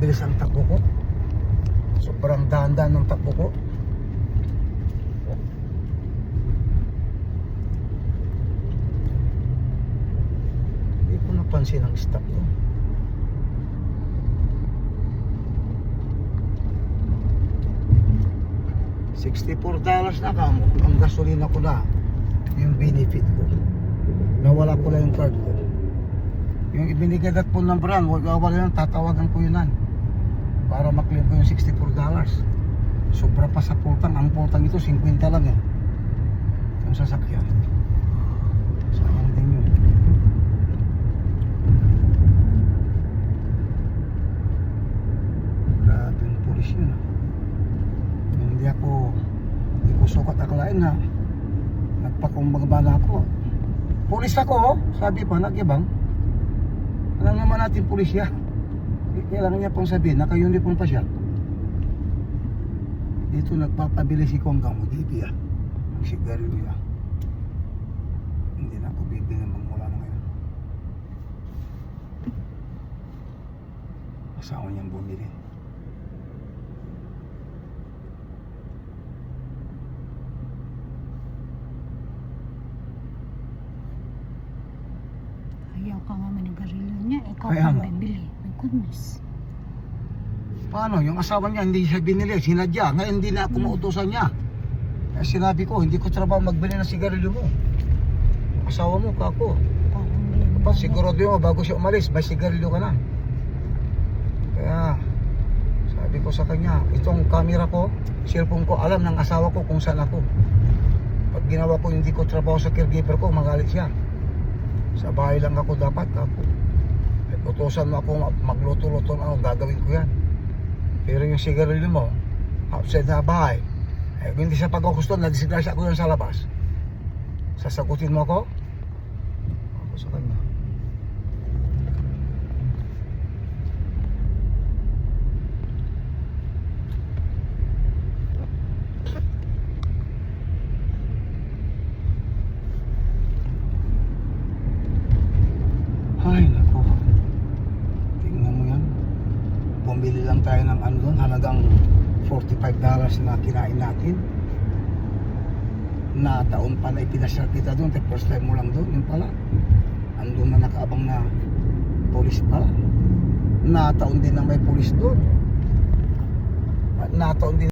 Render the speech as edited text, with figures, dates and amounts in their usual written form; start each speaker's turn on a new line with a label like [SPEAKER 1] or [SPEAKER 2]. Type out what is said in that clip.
[SPEAKER 1] napakabilis ang takbo ko. Sobrang dahan-dahan ng takbo ko. Hindi ko napansin ang stop ko. $64 na kamo ang gasolina ko na, yung benefit ko. Nawala ko lang yung card ko. Yung ibinigay dat po ng brand, wala lang, tatawagan ko yun para maklaim ko yung $64. Sobra pa sa pultang. Ang pultang ito 50 lang eh, yung sasakyan. Sayang din yun. Grabe yung pulis yun Hindi ko sukat akalain na nagpakumbaba na ako. Pulis ako, sabi pa, nag-ibang. Alam naman natin pulis siya. Kailangan niya pong sabihin, naka-uniform pa siya. Dito nagpapabili si Konggang mo, dito yan. Ang sigarilyo yan. Hindi na ako bibili mula na ngayon. Asawa niyang bumili.
[SPEAKER 2] Ayaw ka nga manigarilyo niya, ikaw
[SPEAKER 1] Kaya
[SPEAKER 2] pa
[SPEAKER 1] nga.
[SPEAKER 2] bibili. My goodness.
[SPEAKER 1] Paano? Yung asawa niya hindi siya binili, sinadya. Ngayon hindi na ako mautusan niya. Kaya sinabi ko, hindi ko trabaho magbili ng sigarilyo mo. Asawa mo, kako. Dapat sigurado mo bago siya umalis, may sigarilyo ka na. Kaya sabi ko sa kanya, itong camera ko, cellphone ko, alam ng asawa ko kung saan ako. Pag ginawa ko hindi ko trabaho sa caregiver ko, magalit siya. Sa bahay lang ako dapat, kako. Utusan mo ako magluto-luto na ako, gagawin ko yan. Pero yung sigarilyo mo, outside na bahay, kung hindi sa pagkukusto, nadisgrasya ako yan sa labas. Sasagutin mo ako? Ako sa kanya. Ay, naku. Tingnan mo yan. Bumili lang tayo ng ano doon, halagang $45 na kinain natin. Na taon pa na ipinasal kita doon, first time mo lang doon, yun pala. Andun na nakaabang na polis pala. Na taon din na may polis doon. At na taon din